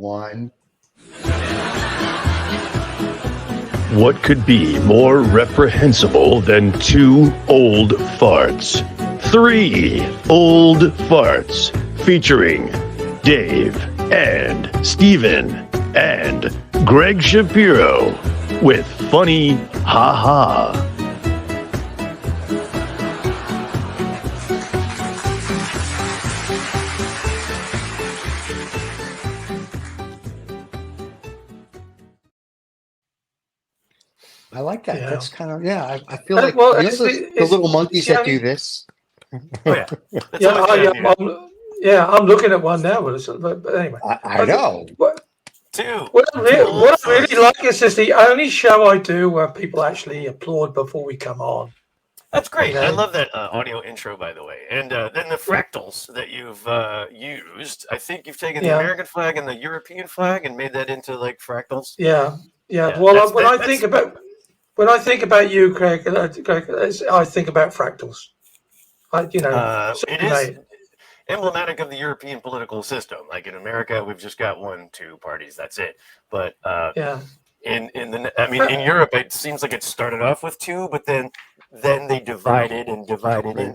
one. What could be more reprehensible than 2 old farts? 3 old farts featuring Dave and Steven and Greg Shapiro with funny ha-ha. I like that. Yeah. That's kind of, I feel like Well, you know the little monkeys that do this. Oh, yeah. I'm looking at one now, but anyway. I know. What What I really like is this the only show I do where people actually applaud before we come on. That's great. I love that audio intro, by the way. And then the fractals that you've used. I think you've taken the American flag and the European flag and made that into like fractals. Yeah. Well, when I think about you, Craig, I think about fractals. It is emblematic of the European political system. Like in America, we've just got 1-2 parties. That's it. But in Europe, it seems like it started off with 2, but then they divided and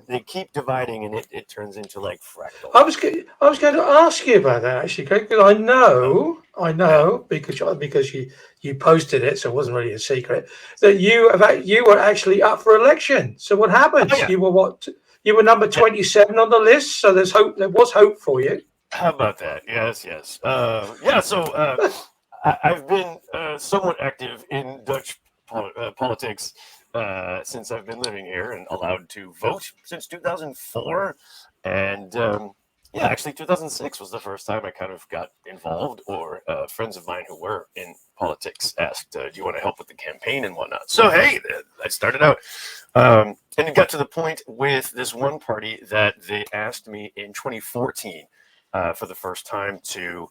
they keep dividing, and it turns into like fractal. I was going to ask you about that actually, Craig, because I know because you posted it, so it wasn't really a secret that you were actually up for election. So what happened? Oh, yeah. You were what? You were number 27 on the list, so there's hope. There was hope for you. How about that? Yes. So I've been somewhat active in Dutch politics since I've been living here and allowed to vote since 2004. And actually 2006 was the first time I kind of got involved, or friends of mine who were in politics asked, do you want to help with the campaign and whatnot? So, hey, I started out. And it got to the point with this one party that they asked me in 2014 for the first time to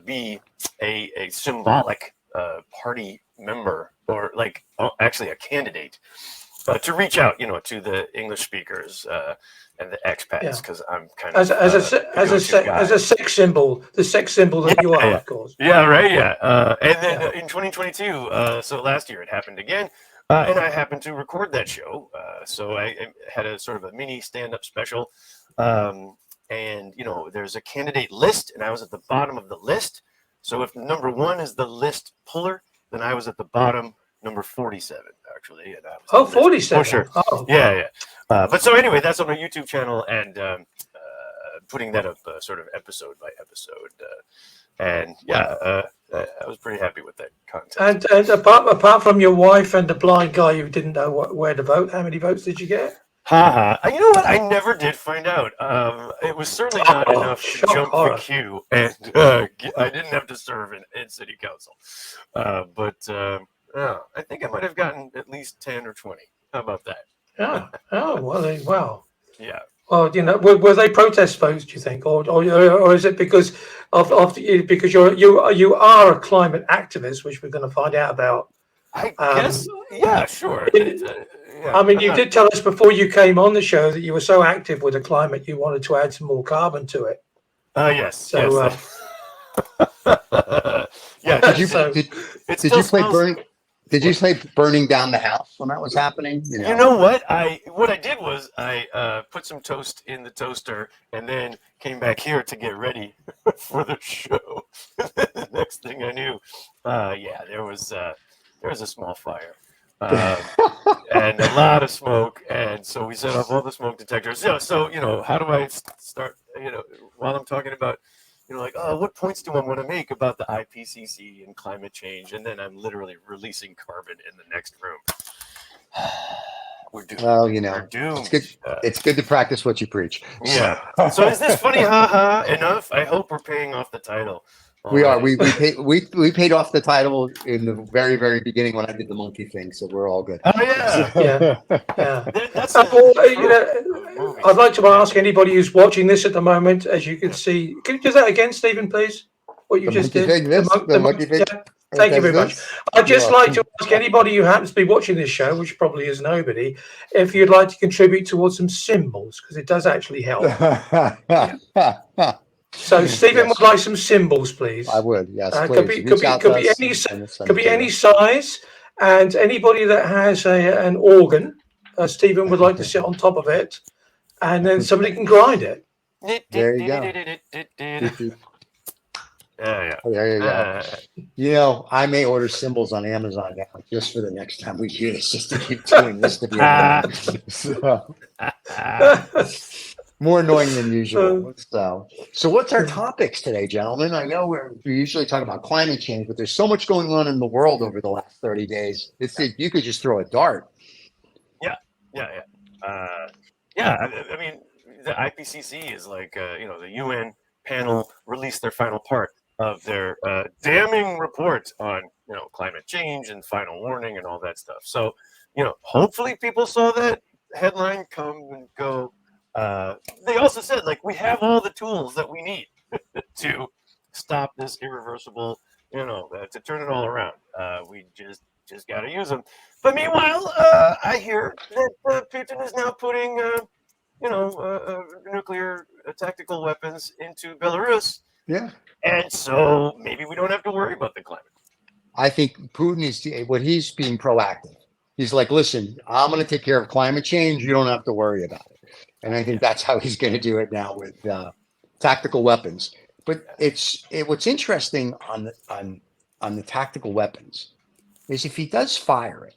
be a symbolic party member, or actually a candidate, to reach out, to the English speakers and the expats, because I'm kind of as a sex symbol, the sex symbol that you are, of course. Yeah, right. Yeah, and then in 2022, so last year it happened again. And I happened to record that show, so I had a sort of a mini stand-up special. And there's a candidate list, and I was at the bottom of the list. So if number 1 is the list puller, then I was at the bottom, number 47, actually. And I was 47. Oh, sure. Oh. Yeah. But so anyway, that's on my YouTube channel, and putting that up sort of episode by episode. I was pretty happy with that content. And apart from your wife and the blind guy who didn't know where to vote, how many votes did you get? You know what? I never did find out. It was certainly not enough to jump the queue, and I didn't have to serve in city council. I think I might have gotten at least 10 or 20. How about that? Yeah. Oh, well, wow. Yeah. Well, were they protest votes, do you think, or is it because because you are a climate activist, which we're going to find out about? I guess. Yeah, sure. You did tell us before you came on the show that you were so active with the climate you wanted to add some more carbon to it. Yes. So, Did you play burning down the house when that was happening? You know what? What I did was I put some toast in the toaster and then came back here to get ready for the show. The next thing I knew, there was a small fire. And a lot of smoke, and so we set off all the smoke detectors. So how do I start? While I'm talking about, what points do I want to make about the IPCC and climate change, and then I'm literally releasing carbon in the next room. We're doomed. Well, We're doomed. It's good to practice what you preach. Yeah. So is this funny ha enough? I hope we're paying off the title. We are. We paid off the title in the very, very beginning when I did the monkey thing, so we're all good. Oh yeah. That's I'd like to ask anybody who's watching this at the moment, as you can see, can you do that again, Stephen, please? What you just did. The monkey thing. Yeah. Thank you very much. I'd just like to ask anybody who happens to be watching this show, which probably is nobody, if you'd like to contribute towards some symbols, because it does actually help. So Stephen Yes. would like some symbols, please. I would, yes, Could please. be Reach out to us any and we'll send could it be to any you. size, and anybody that has an organ, Stephen would like to sit on top of it, and then somebody can grind it. There you go. Yeah. There you go. You know, I may order symbols on Amazon now just for the next time we do this, just to keep doing this to be annoying. So, more annoying than usual. So what's our topics today, gentlemen? I know we usually talk about climate change, but there's so much going on in the world over the last 30 days. You could just throw a dart. Yeah. I mean, the IPCC is like, the UN panel released their final part of their damning report on, climate change and final warning and all that stuff. So, hopefully people saw that headline come and go. They also said, like, we have all the tools that we need to stop this irreversible, to turn it all around. We just got to use them. But meanwhile, I hear that Putin is now putting, nuclear tactical weapons into Belarus. Yeah. And so maybe we don't have to worry about the climate. I think Putin he's being proactive. He's like, listen, I'm going to take care of climate change. You don't have to worry about it. And I think that's how he's going to do it now with tactical weapons. But what's interesting on the tactical weapons is if he does fire it,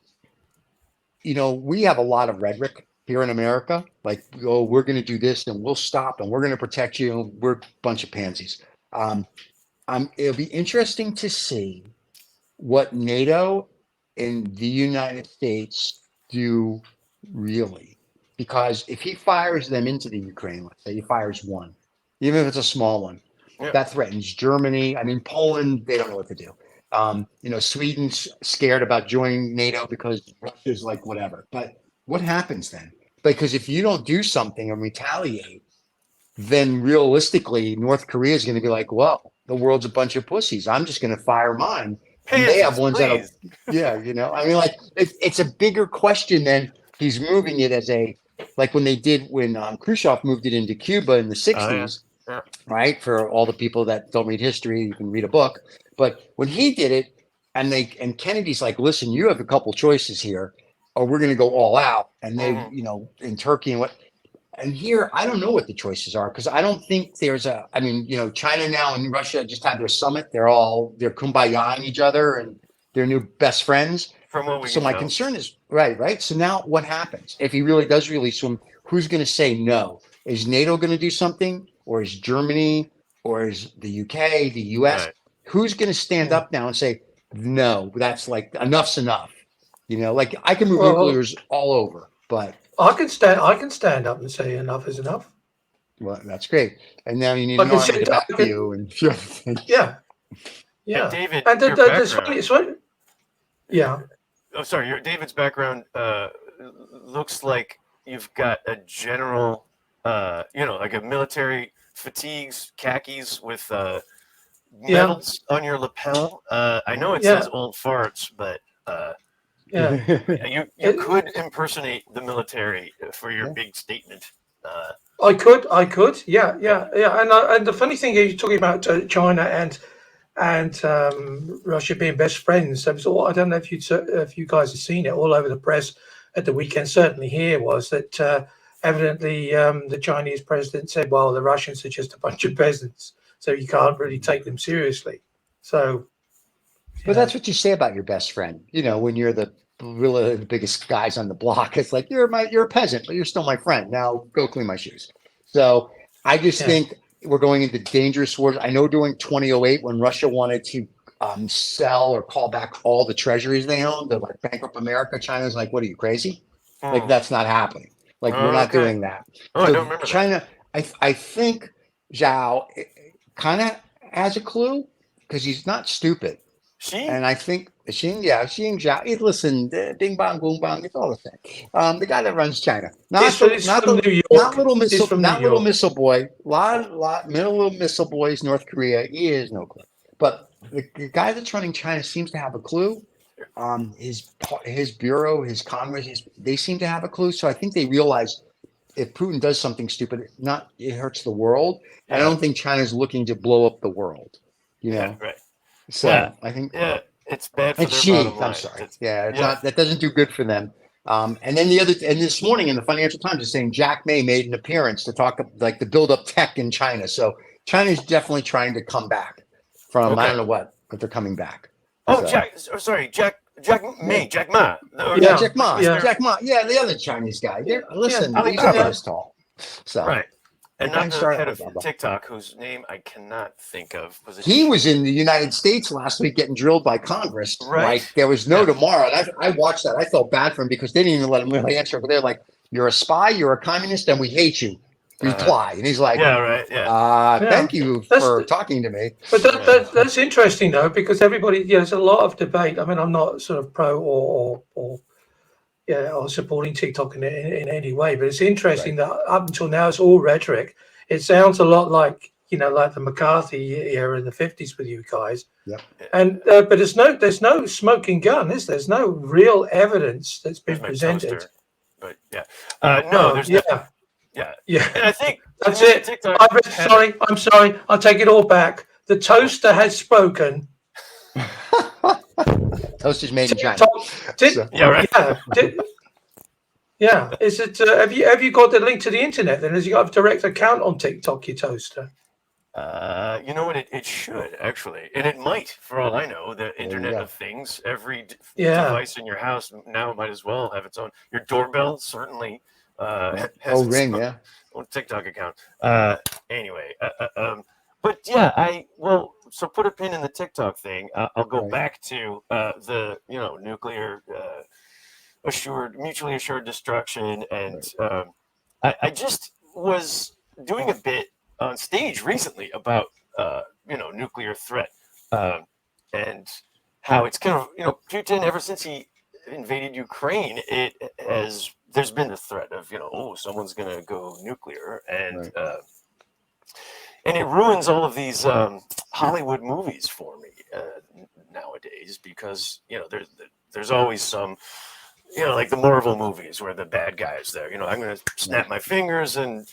we have a lot of rhetoric here in America, like, oh, we're going to do this and we'll stop and we're going to protect you. And we're a bunch of pansies. It'll be interesting to see what NATO and the United States do really, because if he fires them into the Ukraine, let's say he fires one, even if it's a small one, that threatens Germany. I mean, Poland, they don't know what to do. Sweden's scared about joining NATO because Russia's like, whatever. But what happens then? Because if you don't do something and retaliate, then realistically, North Korea is going to be like, well, the world's a bunch of pussies. I'm just going to fire mine. And they have ones that are, I mean, like, it's a bigger question than he's moving it as like when Khrushchev moved it into Cuba in the 60s, right? For all the people that don't read history, you can read a book. But when he did it, and Kennedy's like, listen, you have a couple choices here, or we're going to go all out. And they, in Turkey and here, I don't know what the choices are, because I don't think China now and Russia just had their summit. They're kumbayaing each other and they're new best friends. From what we So my concern is, right. So now what happens? If he really does release them, who's going to say no? Is NATO going to do something? Or is Germany? Or is the UK, the US? Right. Who's going to stand up now and say, no, that's like, enough's enough? Like I can move nuclears all over, but I can stand up and say enough is enough. Well, that's great. And now you need an army to back you and yeah. And David, yeah. Oh, sorry. David's background looks like you've got a general, like a military fatigues, khakis with medals on your lapel. I know it says old farts, but you could impersonate the military for your big statement. I could, yeah. And the funny thing is, you're talking about China and Russia being best friends. I don't know if you guys have seen it all over the press at the weekend. Certainly here was that evidently the Chinese president said, "Well, the Russians are just a bunch of peasants, so you can't really take them seriously." So. But that's what you say about your best friend, when you're the biggest guys on the block. It's like, you're a peasant, but you're still my friend. Now go clean my shoes. So I just think we're going into dangerous wars. I know during 2008, when Russia wanted to sell or call back all the treasuries they owned, they're like bankrupt America. China's like, what are you, crazy? Like, that's not happening. Like, we're not doing that. Oh, so I don't remember China, that. I think Zhao kind of has a clue, because he's not stupid. And I think Xi and Zhao, listen, bing bang, boom bang, it's all the same. The guy that runs China, not little missile boy, little missile boys, North Korea, he has no clue. But the guy that's running China seems to have a clue. His bureau, his Congress, they seem to have a clue. So I think they realize if Putin does something stupid, it hurts the world. Yeah. And I don't think China's looking to blow up the world. You know, Yeah, right. so Yeah. I think Yeah, it's bad for it's their Xi. bottom line. I'm sorry. It's- Yeah, it's yeah. not. That doesn't do good for them. And then and this morning in the Financial Times is saying Jack May made an appearance to talk like to build up tech in China. So China's definitely trying to come back from I Okay. don't know what, but they're coming back. Oh, So- Jack Ma. No, Yeah, Yeah. Jack Ma. Yeah. Jack Ma. Yeah, the other Chinese guy. Listen, Yeah. he's Yeah. not this tall. So Right. And The guy not the started- head of blah, blah, blah. TikTok, whose name I cannot think of. Was it? he was in the United States last week getting drilled by Congress. Right. Like there was no Yeah. tomorrow. And I watched that. I felt bad for him because they didn't even let him really answer. But they're like, "You're a spy. You're a communist, and we hate you." Reply, and he's like, Yeah, right. Yeah. Yeah. "Thank you That's for the- talking to me." But that's interesting though, because everybody, there's a lot of debate. I mean, I'm not sort of pro or supporting TikTok in any way, but it's interesting that up until now it's all rhetoric. It sounds a lot like like the McCarthy era in the 50s with you guys. Yep. And but there's no smoking gun, is there? There's no real evidence that's been There's my presented. toaster. But yeah. No, there's yeah, definitely. Yeah. yeah. And I think That's most it. TikTok had- I'm sorry. I'll take it all back. The toaster has spoken. Toast is made in China. So- Yeah, right. Yeah. Is it? Have you got the link to the internet? Then has you got a direct account on TikTok? Your toaster. You know what? It should actually, and it might, for all I know. The Internet go. of Things, every Yeah. device in your house now might as well have its own. Your doorbell certainly has Oh, its Ring, own, yeah. own TikTok account. Anyway, but yeah, so put a pin in the TikTok thing. I'll go Right. back to the nuclear mutually assured destruction, and I just was doing a bit on stage recently about nuclear threat and how it's kind of Putin, ever since he invaded Ukraine, there's been the threat of someone's gonna go nuclear, and and it ruins all of these Hollywood movies for me nowadays, because there's always some like the Marvel movies where the bad guys there, I'm going to snap my fingers and,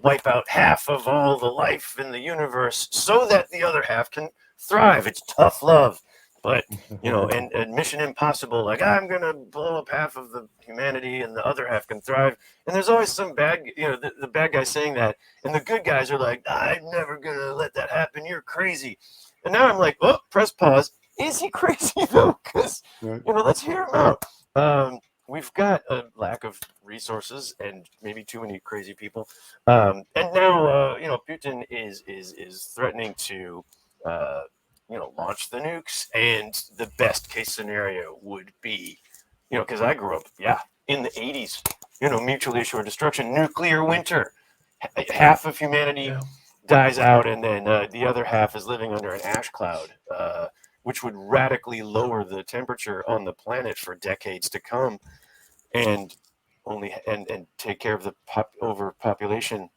wipe out half of all the life in the universe so that the other half can thrive. It's tough love. But, and Mission Impossible, like I'm going to blow up half of the humanity and the other half can thrive. And there's always some bad, the bad guy saying that. And the good guys are like, I'm never going to let that happen. You're crazy. And now I'm like, oh, press pause. Is he crazy though? Because, let's hear him out. We've got a lack of resources and maybe too many crazy people. And now, Putin is threatening to, launch the nukes. And the best case scenario would be, because I grew up, in the 80s, mutually assured destruction, nuclear winter. Half of humanity dies out, and then the other half is living under an ash cloud. Which would radically lower the temperature on the planet for decades to come, and take care of the overpopulation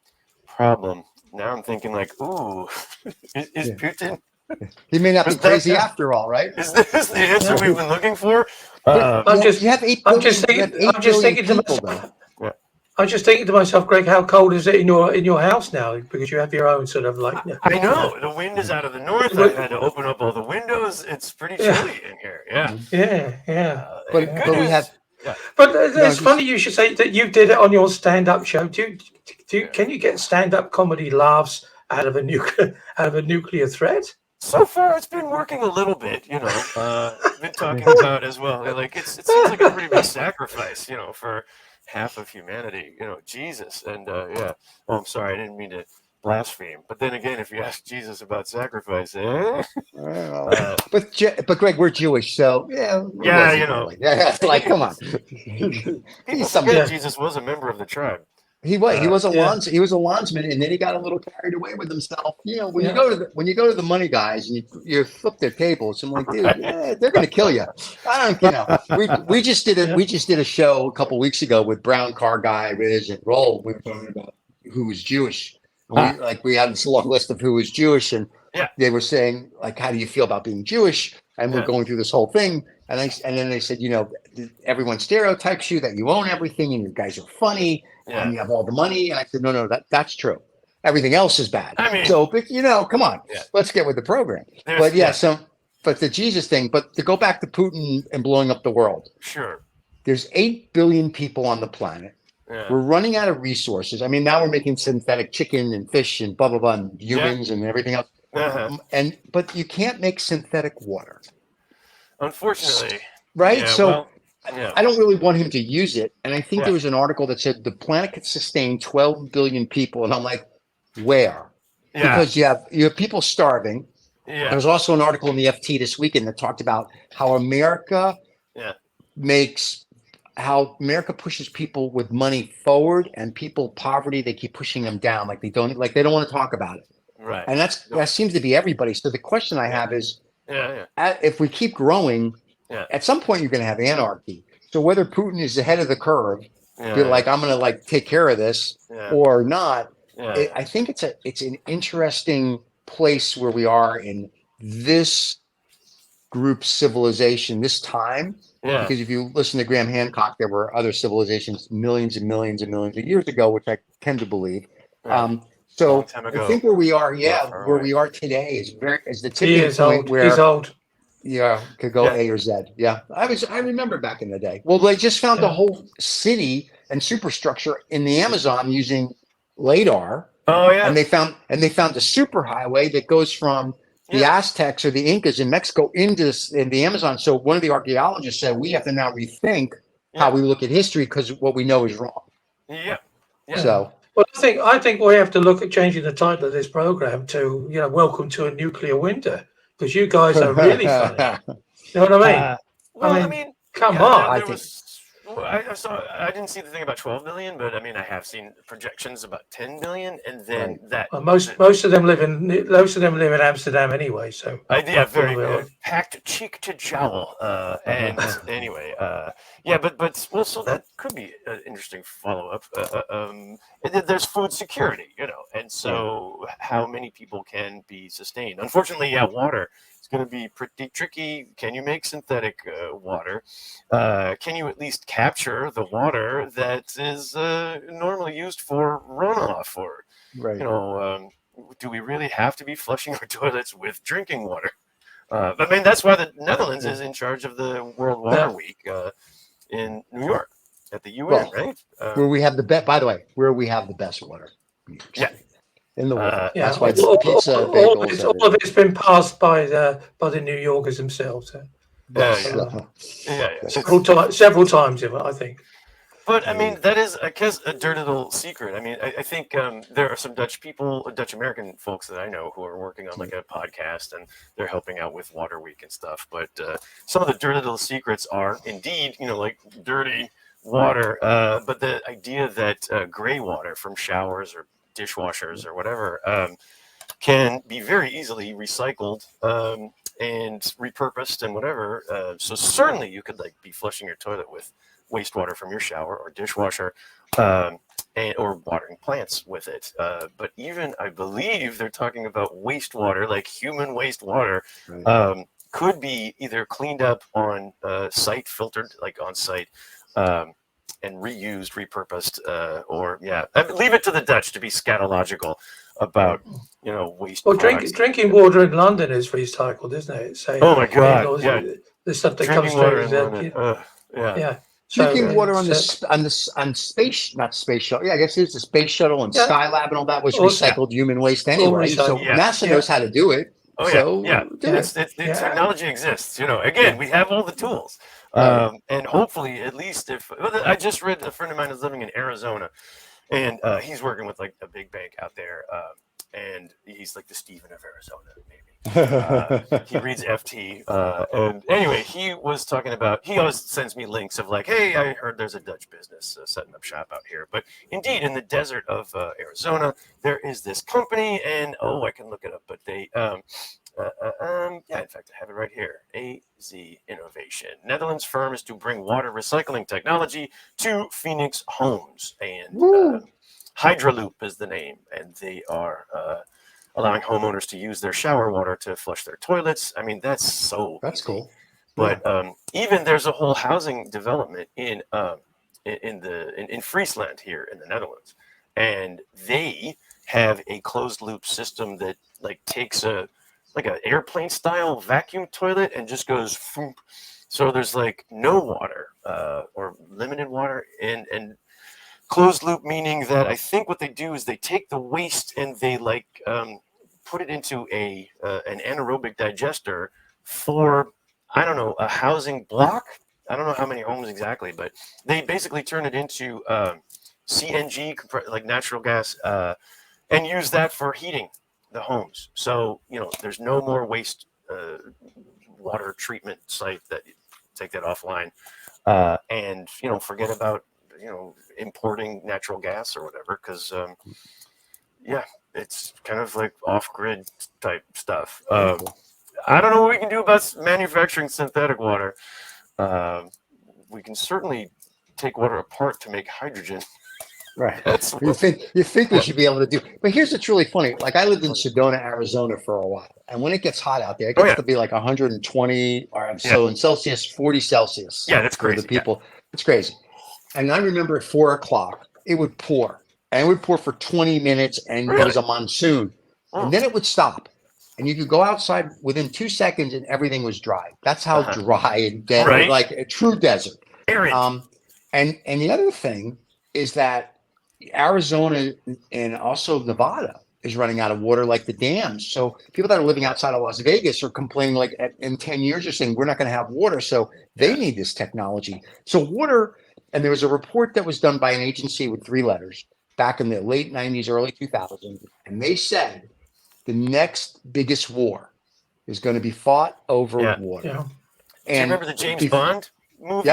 problem. Now I'm thinking like, ooh, is Putin? He may not be Is that- crazy after all, right? Is this the answer we've been looking for? I'm just- you have 8 I'm billion, just thinking- you have 8 I'm just billion thinking to people, myself- though. I'm just thinking to myself, Greg, how cold is it in your house now? Because you have your own sort of like. I know the wind is out of the north. I had to open up all the windows. It's pretty chilly in here. Yeah. Yeah. But Good we news- have But it's just- funny you should say that you did it on your stand-up show. Can you get stand-up comedy laughs out of a nuclear threat? So far, it's been working a little bit. I've been talking about as well. Like it seems like a pretty big sacrifice, for half of humanity. Jesus, and yeah. Oh, I'm sorry, I didn't mean to blaspheme. But then again, if you ask Jesus about sacrifice, but Greg, we're Jewish, so yeah. it Yeah, wasn't really. Yeah, like come on. people He's forget some- Jesus was a member of the tribe. He was a Yeah. he was a landsman, and then he got a little carried away with himself. When Yeah. you go to the money guys and you flip their tables, I'm like, dude, they're gonna kill you. I don't, we just did a show a couple weeks ago with Brown Car Guy, Riz, and Roll. We were talking about who was Jewish. And we had this long list of who was Jewish, and they were saying like, how do you feel about being Jewish? And we're going through this whole thing, and then they said, everyone stereotypes you that you own everything, and you guys are funny. and you have all the money. And I said, no, that's true. Everything else is bad. I mean, so, but come on, Yeah. let's get with the program. There's- But yeah. but the Jesus thing, but to go back to Putin and blowing up the world, Sure. there's 8 billion people on the planet. Yeah. We're running out of resources. I mean, now we're making synthetic chicken and fish and blah, blah, blah, and humans and everything else. Uh-huh. But you can't make synthetic water. Unfortunately. Right? Yeah, So well, yeah. I don't really want him to use it. And I think Yeah. there was an article that said the planet could sustain 12 billion people. And I'm like, where? Yeah. Because you have people starving. Yeah. There was also an article in the FT this weekend that talked about how America pushes people with money forward, and people poverty, they keep pushing them down. Like they don't want to talk about it. Right. And that seems to be everybody. So the question I have is, if we keep growing, at some point you're going to have anarchy. So whether Putin is ahead of the curve, be like, I'm going to take care of this or not. I think it's an interesting place where we are in this group civilization, this time. Yeah. Because if you listen to Graham Hancock, there were other civilizations millions and millions and millions of years ago, which I tend to believe. Right. So time I ago. think where we are, Far we are today is the He tipping is point old. where He's old. could go A or Z. Yeah, I remember back in the day. Well, they just found a whole city and superstructure in the Amazon using LADAR. Oh yeah. And they found a superhighway that goes from the Aztecs or the Incas in Mexico in the Amazon. So one of the archaeologists said we have to now rethink how we look at history because what we know is wrong. Yeah. So well, I think we have to look at changing the title of this program to Welcome to a Nuclear Winter, because you guys are really funny. You know what I mean? Well, I mean, come on. I didn't see the thing about 12 million, but I mean, I have seen projections about 10 million, and then most of them live in Amsterdam anyway. So very packed cheek to jowl. And anyway, so that could be an interesting follow up. There's food security, and so how many people can be sustained? Unfortunately, water. Going to be pretty tricky. Can you make synthetic water? Can you at least capture the water that is normally used for runoff? Or, do we really have to be flushing our toilets with drinking water? I mean, that's why the Netherlands is in charge of the World Water Week in New York at the UN, right? Where we have the best, by the way, where we have the best water. Yeah. In the world. Yeah, that's why pizza, bagels. All of it's been passed by the New Yorkers themselves. Several times, I think. But I mean, that is, I guess, a dirty little secret. I mean, I think there are some Dutch American folks that I know who are working on a podcast, and they're helping out with Water Week and stuff. But some of the dirty little secrets are indeed, dirty water. But the idea that gray water from showers or dishwashers or whatever can be very easily recycled and repurposed and whatever. So certainly you could be flushing your toilet with wastewater from your shower or dishwasher or watering plants with it. But even I believe they're talking about wastewater, like human wastewater, could be either cleaned up on site, filtered on site, and reused, repurposed, leave it to the Dutch to be scatological about, waste. Well, drinking water in London is recycled, isn't it? So, oh my God! The stuff that drinking comes water through. Drinking water on space, not space shuttle. Yeah, I guess it's the space shuttle and Skylab and all that was recycled human waste anyway. So NASA knows how to do it. The technology exists. Again, we have all the tools. And hopefully, at least I just read, a friend of mine is living in Arizona, and he's working with a big bank out there, and he's like the Stephen of Arizona, maybe. He reads FT, and anyway, he was talking about. He always sends me links of hey, I heard there's a Dutch business setting up shop out here. But indeed, in the desert of Arizona, there is this company, and I can look it up, but they. In fact, I have it right here. AZ Innovation. Netherlands firm is to bring water recycling technology to Phoenix homes. And Hydroloop is the name. And they are allowing homeowners to use their shower water to flush their toilets. I mean, that's cool. But even there's a whole housing development in in Friesland here in the Netherlands, and they have a closed loop system that like takes a like an airplane style vacuum toilet and just goes foom. So there's like no water or limited water, and closed loop meaning that I think what they do is they take the waste and they like put it into an anaerobic digester for, I don't know, a housing block. I don't know how many homes exactly, but they basically turn it into CNG, like natural gas, and use that for heating the homes. So, there's no more waste water treatment site that you take that offline. And, forget about, importing natural gas or whatever, because, it's kind of like off-grid type stuff. I don't know what we can do about manufacturing synthetic water. We can certainly take water apart to make hydrogen. Right. That's You think we should be able to do, but here's what's really funny. Like I lived in Sedona, Arizona for a while, and when it gets hot out there, it gets to be like 120 or so in Celsius, 40 Celsious. Yeah, that's for crazy. the people. It's crazy. And I remember at 4 o'clock, it would pour, and it would pour for 20 minutes, and it was a monsoon, and then it would stop, and you could go outside within 2 seconds, and everything was dry. That's how dry and dead, like a true desert. Arid. And the other thing is that Arizona and also Nevada is running out of water, like the dams. So people that are living outside of Las Vegas are complaining, like in 10 years, are saying we're not going to have water. So they need this technology. So water, and there was a report that was done by an agency with 3 letters back in the late 90s, early 2000s, and they said the next biggest war is going to be fought over water. Yeah. Do you remember the James Bond movie?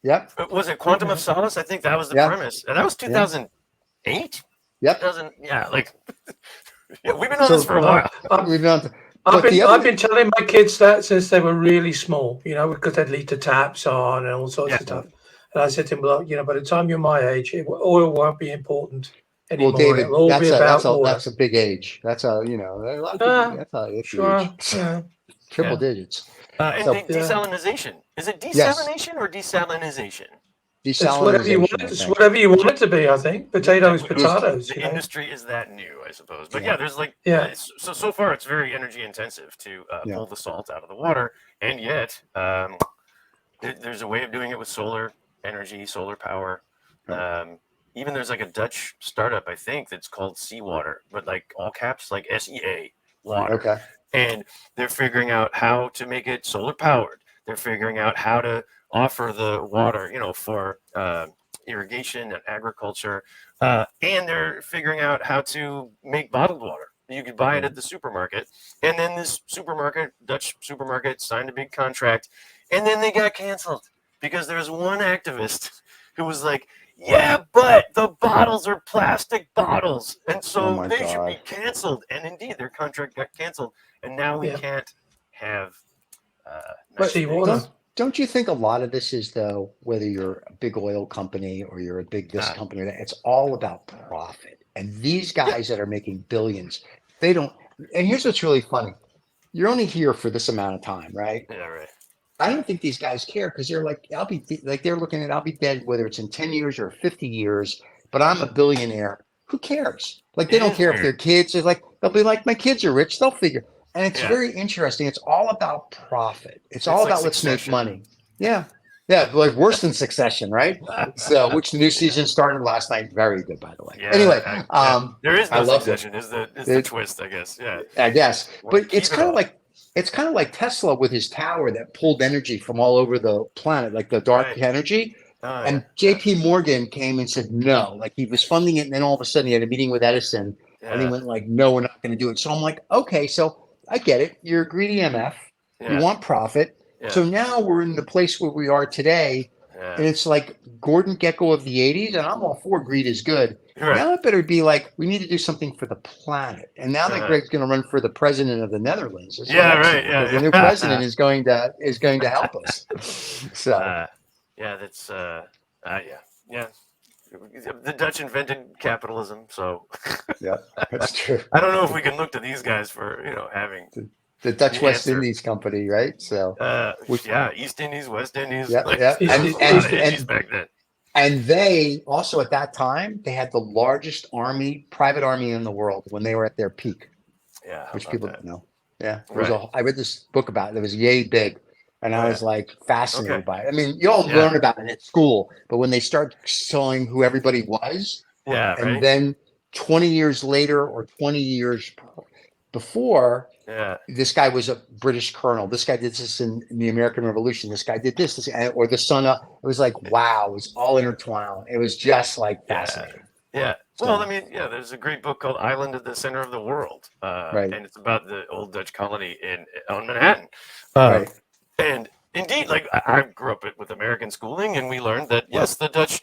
Yep. Was it Quantum of Solace? I think that was the premise. And that was 2008? Yep. We've been on this for a while. I've been telling my kids that since they were really small, because they'd leave the taps on and all sorts of stuff. And I said to them, well, by the time you're my age, oil won't be important anymore. Well, David, It'll all be about water. that's a big age. That's a lot of people, that's age. Yeah. Triple digits. And desalinization. Is it desalination or desalinization? It's whatever you want. It's whatever you want it to be. I think potatoes. The industry is that new, I suppose. But there's so far it's very energy intensive to pull the salt out of the water, and yet there's a way of doing it with solar energy, solar power. Even there's like a Dutch startup, I think, that's called Seawater, but like all caps, like SEA water. Okay. And they're figuring out how to make it solar powered. They're figuring out how to offer the water, for irrigation and agriculture. And they're figuring out how to make bottled water. You could buy it at the supermarket. And then this Dutch supermarket, signed a big contract. And then they got canceled because there was one activist who was like, yeah, but the bottles are plastic bottles. And so they should be canceled. And indeed, their contract got canceled. And now we can't have Don't you think a lot of this is, though, whether you're a big oil company or you're a big this company, it's all about profit. And these guys that are making billions, they don't. And here's what's really funny. You're only here for this amount of time, right? Yeah, right. I don't think these guys care because they're like, they're looking at, I'll be dead, whether it's in 10 years or 50 years, but I'm a billionaire. Who cares? Like, they don't care if their kids are like, they'll be like, my kids are rich. They'll figure. And it's very interesting. It's all about profit. It's all about let's make money. Yeah. Yeah. Like worse than Succession, right? So, which the new season started last night. Very good, by the way. Yeah, anyway, there is no Succession. Is the twist, I guess. Yeah. I guess. But it's kind of like Tesla with his tower that pulled energy from all over the planet, like the dark energy. And JP Morgan came and said no, like he was funding it, and then all of a sudden he had a meeting with Edison, and he went like, no, we're not going to do it. So I'm like, okay, so I get it. You're a greedy MF. You want profit. So now we're in the place where we are today, and it's like Gordon Gekko of the 80s, and I'm all for greed is good. Right. Now it better be like, we need to do something for the planet. And now that Greg's going to run for the president of the Netherlands. The new president is going to help us. So that's the Dutch invented capitalism, so that's true. I don't know if we can look to these guys for having the Dutch West Indies Company, right? So East Indies, West Indies, and Indies back then. And they also at that time, they had the largest private army in the world when they were at their peak, Yeah, how which about people that? don't know. Yeah. Right. I read this book about it. It was yay big. And Oh, I yeah. was like fascinated Okay. by it. I mean, you all Yeah. learn about it at school, but when they start showing who everybody was, Yeah, and right. then 20 years later or 20 years before, Yeah. this guy was a British colonel. This guy did this in the American Revolution. This guy did this, or the son of, it was like, wow, it was all intertwined. It was just like Yeah. fascinating. Yeah. Well, So, I mean, yeah, there's a great book called Island at the Center of the World. right, And it's about the old Dutch colony on Manhattan. Um, right, and indeed, like I grew up with American schooling, and we learned that, yes, the Dutch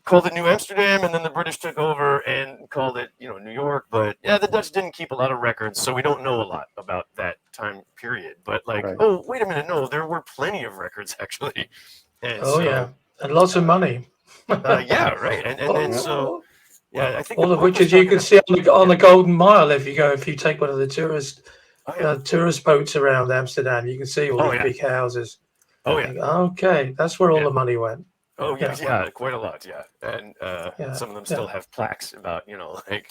called it New Amsterdam, and then the British took over and called it, New York. But yeah, the Dutch didn't keep a lot of records, so we don't know a lot about that time period. But like, right. oh, wait a minute, no, there were plenty of records actually. And Oh so, yeah, and lots of money. yeah, right. And then Oh, yeah, I think the all of book which, was as you talking can about, see on the Golden Mile, if you take one of the oh yeah, tourist boats around Amsterdam, you can see all oh these yeah, big houses. oh You yeah, think, okay, that's where all yeah. the money went. Oh Yeah, yeah, quite a lot, yeah. And yeah, some of them still yeah. have plaques about, like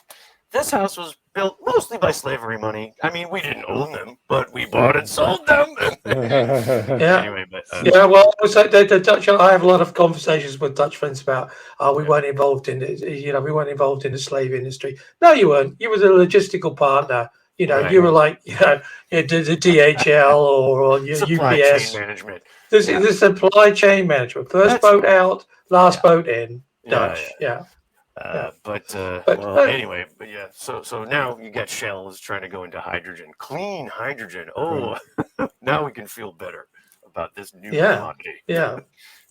this house was built mostly by slavery money. I mean, we didn't own them, but we bought and sold them. Yeah, Anyway, but yeah. Well, so the Dutch. I have a lot of conversations with Dutch friends about, we yeah, weren't involved in it. We weren't involved in the slave industry. No, you weren't. You were the logistical partner. right. You were like, the DHL or your Supply chain UPS. management. This Yeah, is the supply chain management. First that's boat right. out, last Yeah, boat in. yeah, Dutch. yeah. Yeah, yeah. But But well, anyway, but yeah. So now you got Shell is trying to go into hydrogen, clean hydrogen. Oh, now we can feel better about this new yeah, commodity. yeah,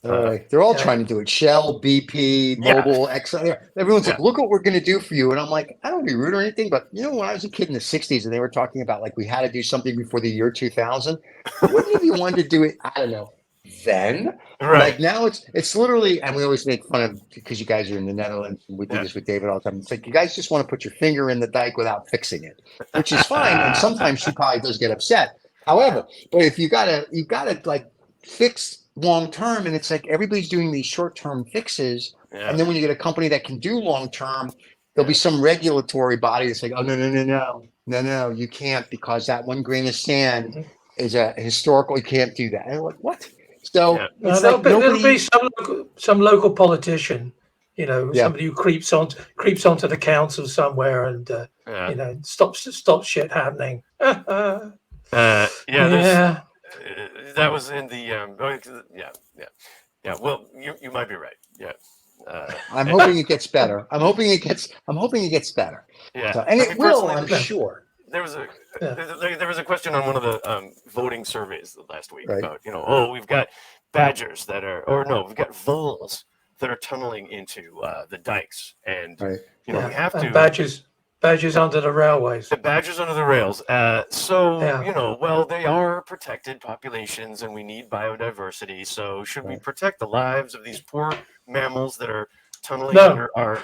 They're all yeah. trying to do it. Shell, BP, Yeah, Mobil, Exxon. Everyone's yeah, like, look what we're going to do for you. And I'm like, I don't be rude or anything, but when I was a kid in the 60s and they were talking about like we had to do something before the year 2000, wouldn't have you wanted to do it? I don't know. Then, right. like now it's literally, and we always make fun of because you guys are in the Netherlands and we do Yeah. this with David all the time. It's like you guys just want to put your finger in the dike without fixing it, which is fine. And sometimes she probably does get upset. However, but if you gotta like fix long term, and it's like everybody's doing these short term fixes, Yeah. and then when you get a company that can do long term, there'll be some regulatory body that's like, oh no, you can't because that one grain of sand is a historical. You can't do that. And I'm like, what? So Yeah. it's There'll like be nobody. some local politician, Yeah, somebody who creeps onto the council somewhere and Yeah. stops shit happening. Yeah. There's Yeah. that was in the yeah. Well, you might be right. Yeah. I'm hoping it gets better. I'm hoping it gets better. Yeah. So, and I it mean, will, personally, I'm sure. there was a Yeah. there was a question on one of the voting surveys last week Right. about we've got badgers that are we've got voles that are tunneling into the dikes and Right. we have And to badges under the railways. the badgers under the rails. So Yeah. well, they are protected populations and we need biodiversity. So should we Right. protect the lives of these poor mammals that are tunneling No. under our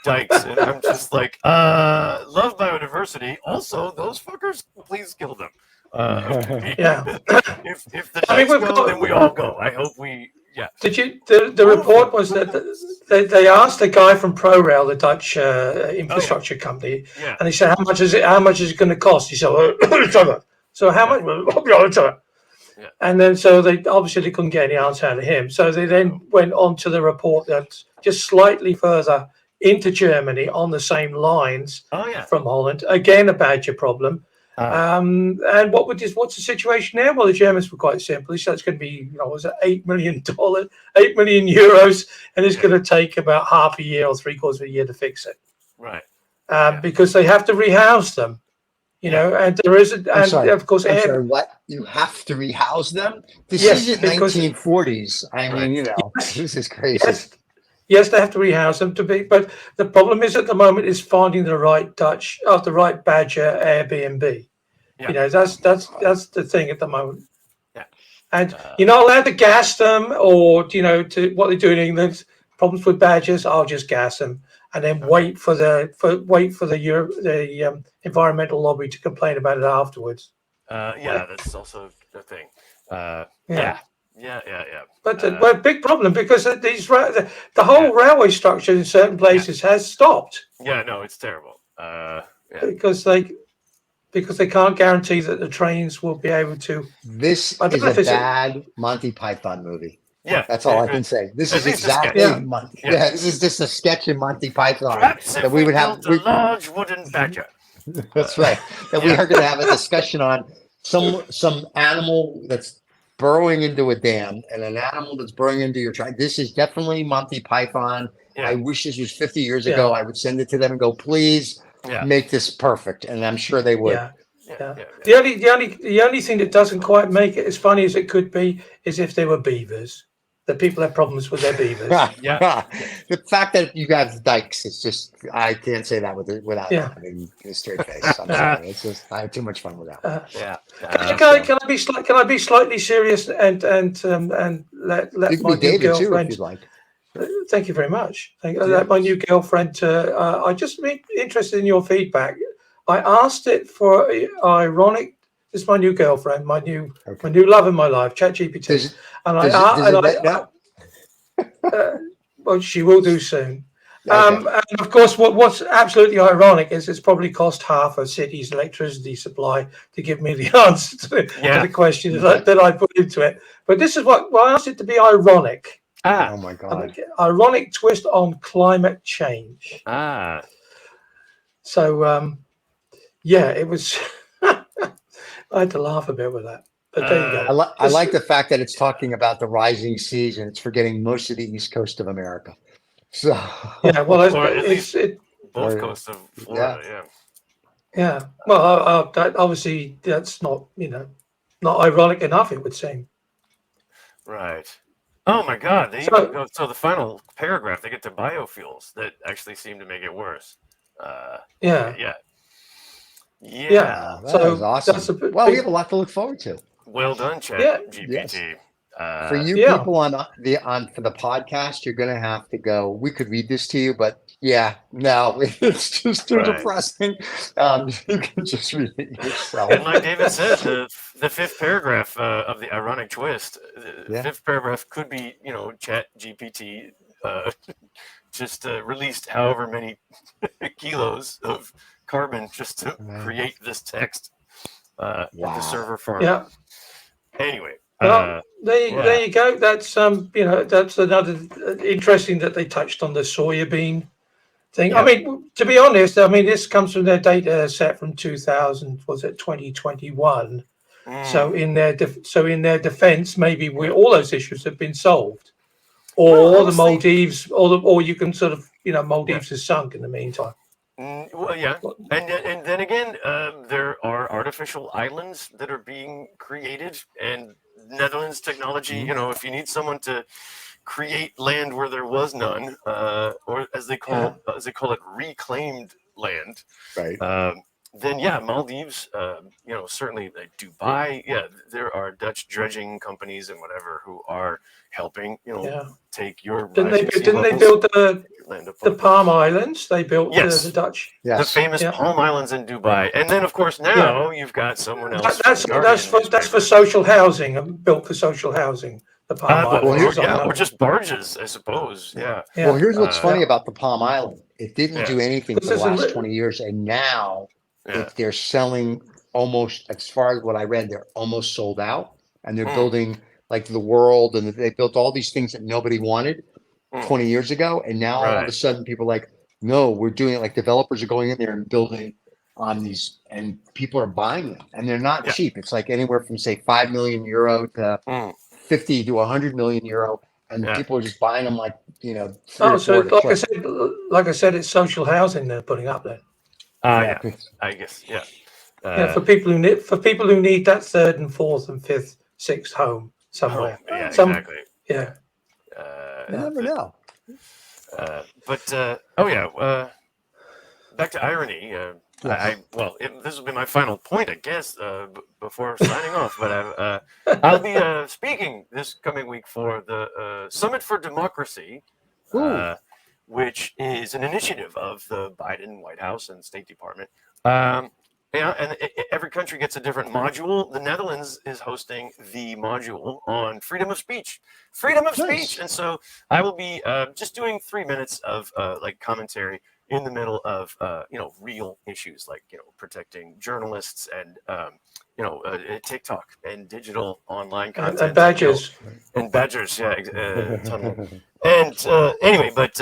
dikes? And I'm just like, love biodiversity. Also, those fuckers, please kill them. Yeah. If the I mean, dikes we've go, got- then we all go. I hope we. Yeah. Did you? The report was that they asked a guy from ProRail, the Dutch infrastructure company, Yeah. and he said, "How much is it going to cost?" He said, "So how much?" Yeah. And then so they couldn't get any answer out of him. So they then went on to the report that just slightly further into Germany on the same lines Oh yeah. from Holland, again a badger problem. And what's the situation there? Well, the Germans were quite simple. He said it's going to be, was it $8 million, €8 million, and it's going to take about half a year or 3/4 of a year to fix it. Right. Because they have to rehouse them, and there isn't, I'm and sorry. of course, I'm sorry, what? You have to rehouse them? This Yes, isn't because- 1940s. I mean, Yes. this is crazy. yes, they have to rehouse them but the problem is at the moment is finding the right the right badger Airbnb. Yeah. That's the thing at the moment. Yeah. And you're not allowed to gas them or, to what they do in England. Problems with badgers, I'll just gas them and then wait for the environmental lobby to complain about it afterwards. Yeah, that's also a thing. Yeah. Yeah. But well, big problem because the whole railway structure in certain places has stopped Yeah, no, it's terrible. because they can't guarantee that the trains will be able to. This I don't is know a if it's bad Monty Python movie. Yeah, That's all I can say. This at is least a sketch. exactly Yeah. Monty. Yeah. Yeah, this is just a sketch in Monty Python Perhaps that if we we would have. built a large wooden badger. That's right. That we are going to have a discussion on some animal that's burrowing into a dam and an animal that's burrowing into your train. This is definitely Monty Python. Yeah. I wish this was 50 years Yeah. ago. I would send it to them and go, please Yeah. make this perfect. And I'm sure they would. Yeah. The only thing that doesn't quite make it as funny as it could be is if they were beavers. That people have problems with their beavers. Yeah. The fact that you have dikes, it's just I can't say that without having a straight face. I'm sorry. It's just I have too much fun with that one. Can I be slightly serious and let You can my be new David too if girlfriend? you'd like. Thank you very much. Let my new girlfriend. I just be interested in your feedback. I asked it for ironic. This is my new girlfriend, my new love in my life, ChatGPT, well, she will do soon. And of course, what's absolutely ironic is it's probably cost half a city's electricity supply to give me the answer to the question that I put into it. But this is what I asked it to be ironic. Oh my God! Ironic twist on climate change. So it was. I had to laugh a bit with that. But there you go. I like the fact that it's talking about the rising seas and it's forgetting most of the east coast of America. So well, it's both coasts of Florida. Yeah. Well, obviously that's not not ironic enough. It would seem. Right. Oh my God! So the final paragraph, they get to biofuels that actually seem to make it worse. That is awesome. We have a lot to look forward to. Well done, ChatGPT. Yes. For you people for the podcast, you're going to have to go. We could read this to you, but it's just too depressing. You can just read it yourself. And like David said, the fifth paragraph of the ironic twist, the fifth paragraph could be, ChatGPT just released however many kilos of carbon just to create this text at the server farm. Yeah. Anyway. There you go. That's that's another interesting that they touched on the soybean thing. I mean, to be honest, this comes from their data set from 2021. So in their defense, maybe all those issues have been solved, or the Maldives, or you can sort of Maldives has sunk in the meantime. Well, yeah, and then again, there are artificial islands that are being created, and Netherlands technology. If you need someone to create land where there was none, or as they call it, reclaimed land, right? Then Maldives, certainly Dubai. There are Dutch dredging companies and whatever who are helping. Take your. Didn't they build the Palm Islands? They built the Dutch. The famous Palm Islands in Dubai, and then of course now you've got someone else. That's for social housing. Built for social housing. The Palm Islands. Or just barges, I suppose. Yeah. Well, here's what's funny about the Palm Island. It didn't do anything for the last 20 years, and now they're selling almost, as far as what I read, they're almost sold out, and they're building like the world, and they built all these things that nobody wanted 20 years ago, and now all of a sudden people are like, no, we're doing it. Like developers are going in there and building on these, and people are buying them, and they're not cheap. It's like anywhere from say 5 million euro to 50 to 100 million euro, and people are just buying them like like I said, it's social housing they're putting up there. I guess for people who need that third and fourth and fifth, sixth home somewhere. Exactly. Yeah. You never know. Back to irony. This will be my final point, I guess, before signing off. But I'll be speaking this coming week for the Summit for Democracy, which is an initiative of the Biden White House and State Department. Yeah, and every country gets a different module. The Netherlands is hosting the module on freedom of speech. Freedom of Nice. speech. And so I will be just doing 3 minutes of like commentary in the middle of real issues like protecting journalists and TikTok and digital online content And badges. and badgers. Yeah, totally. And anyway, but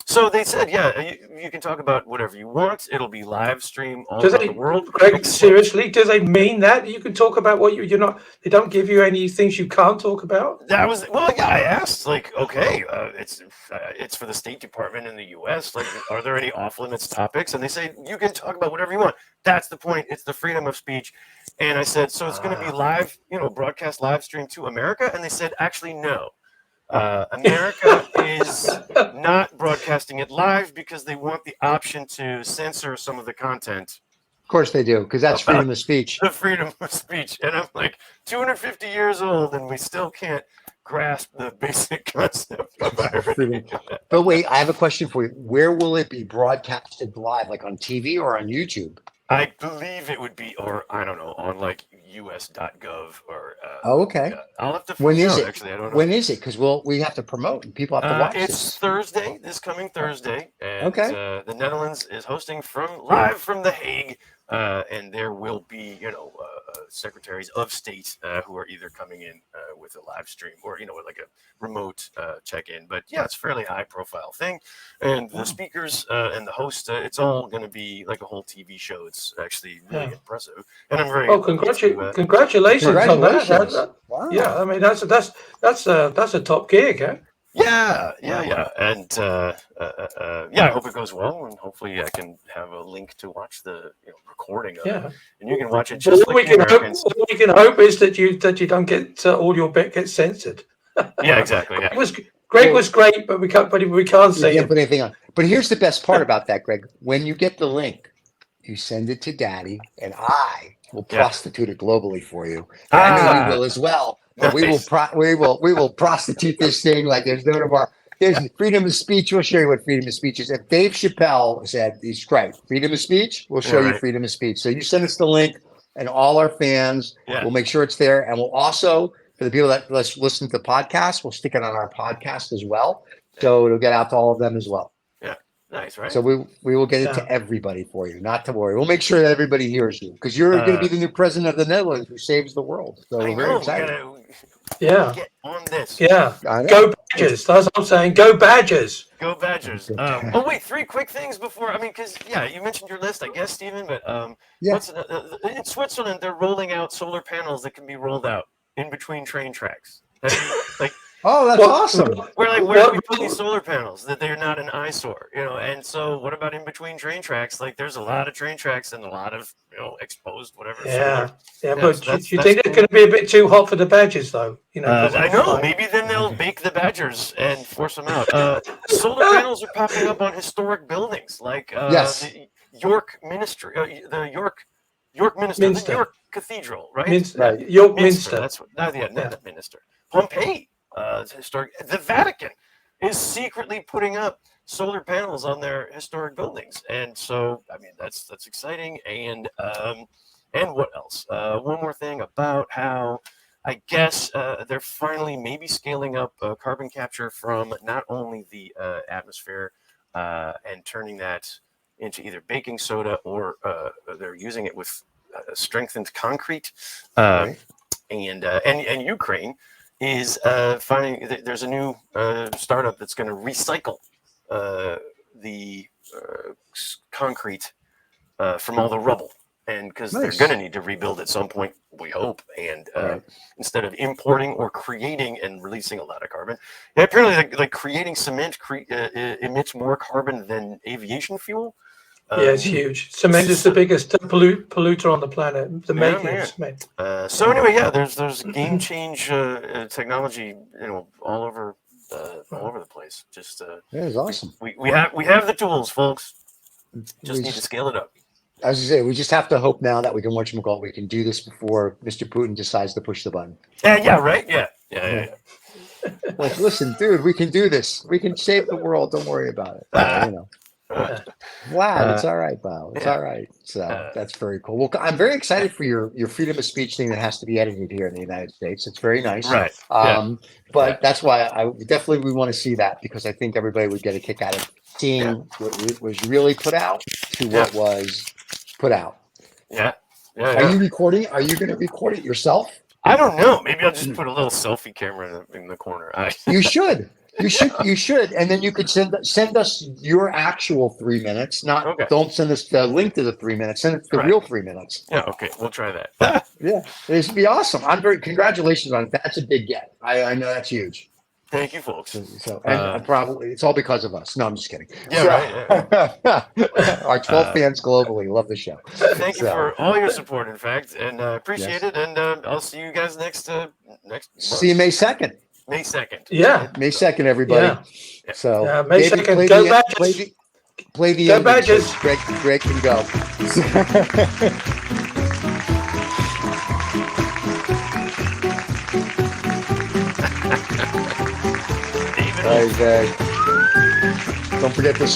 so they said, yeah, you can talk about whatever you want. It'll be live stream all Do over they, the world. Greg, seriously, do they mean that? You can talk about what you're not, they don't give you any things you can't talk about? That was yeah. I asked, like, okay, it's for the State Department in the U.S. Like, are there any off limits topics? And they say you can talk about whatever you want. That's the point. It's the freedom of speech. And I said, so it's going to be live, broadcast live stream to America. And they said, actually, no. America is not broadcasting it live because they want the option to censor some of the content. Of course they do, because that's freedom of speech. The freedom of speech. And I'm like 250 years old and we still can't grasp the basic concept of everything. But wait, I have a question for you. Where will it be broadcasted live, like on TV or on YouTube? I believe it would be, or I don't know, on like us.gov or. Okay. I'll have to When find is out, it? actually. I don't know. When is it? Because we have to promote and people have to watch It's this. Thursday, this coming Thursday. And Okay. The Netherlands is hosting live from The Hague. And there will be, secretaries of state who are either coming in with a live stream or, like a remote check-in. But yeah, it's a fairly high-profile thing. And the speakers and the host, it's all going to be like a whole TV show. It's actually really impressive. And I'm very congratulations on that. Wow. Yeah, I mean that's a top gig, huh? Yeah. And I hope it goes well, and hopefully I can have a link to watch the recording of it, and you can watch it just All like the Americans. all we can hope is that you don't get all your bit gets censored. Yeah, exactly. Yeah. Greg was great, but we can't say can't it. put anything on. But here's the best part about that, Greg. When you get the link, you send it to Daddy, and I will prostitute it globally for you. I know you will as well. But Nice. we will prostitute this thing like there's no tomorrow. There's freedom of speech. We'll show you what freedom of speech is. If Dave Chappelle said he's right, freedom of speech, we'll show you freedom of speech. So you send us the link, and all our fans will make sure it's there. And we'll also, for the people that listen to the podcast, we'll stick it on our podcast as well. So it'll get out to all of them as well. Yeah, nice, right? So we will get it to everybody for you. Not to worry. We'll make sure that everybody hears you because you're going to be the new president of the Netherlands who saves the world. So we're very excited. Get on this. Yeah. Go Badgers. That's what I'm saying. Go Badgers. Go Badgers. Wait, 3 quick things before. Because you mentioned your list, I guess, Stephen. But in Switzerland, they're rolling out solar panels that can be rolled out in between train tracks. Oh, that's awesome. Where do we put these solar panels that they're not an eyesore, And so, what about in between train tracks? Like, there's a lot of train tracks and a lot of exposed whatever. But you think it's going to be a bit too hot for the Badgers, though? I know. Maybe then they'll bake the Badgers and force them out. Solar panels are popping up on historic buildings, like the York Ministry, the York Minster, the York Cathedral, right? York Minster. That's what. Not Minister. Pompeii. Historic. The Vatican is secretly putting up solar panels on their historic buildings, and so that's exciting. And what else? One more thing about how I guess they're finally maybe scaling up carbon capture from not only the atmosphere and turning that into either baking soda or they're using it with strengthened concrete, and Ukraine is finding there's a new startup that's going to recycle the concrete from all the rubble, and because they're going to need to rebuild at some point, we hope, and instead of importing or creating and releasing a lot of carbon, apparently like creating cement emits more carbon than aviation fuel. It's huge. Cement is the biggest polluter on the planet. The making of cement. So anyway, there's game change technology, all over the place. Just it's awesome. We have the tools, folks. Just need to scale it up. As you say, we just have to hope now that we can we can do this before Mr. Putin decides to push the button. Right. Yeah. Like, listen, dude, we can do this. We can save the world. Don't worry about it. Wow, it's all right, Bob. It's yeah. all right. So that's very cool. Well, I'm very excited for your freedom of speech thing that has to be edited here in the United States. It's very nice. Right. But that's why we want to see that, because I think everybody would get a kick out of seeing what was really put out to what was put out. Yeah. Are you recording? Are you going to record it yourself? I don't know. Maybe I'll just put a little selfie camera in the corner. You should. You should, and then you could send us your actual 3 minutes. Don't send us the link to the 3 minutes. Send us the real 3 minutes. Yeah, okay, we'll try that. Yeah, this would be awesome. Congratulations on it. That's a big get. I know that's huge. Thank you, folks. So and probably it's all because of us. No, I'm just kidding. Yeah, right. Our 12 fans globally love the show. Thank you for all your support, in fact, and appreciate it. And I'll see you guys next month. See you May 2nd. May 2nd. Yeah. May 2nd, everybody. Yeah. So May 2nd. Go Badgers. Play the Go ending Badgers. so Greg can go. Don't forget to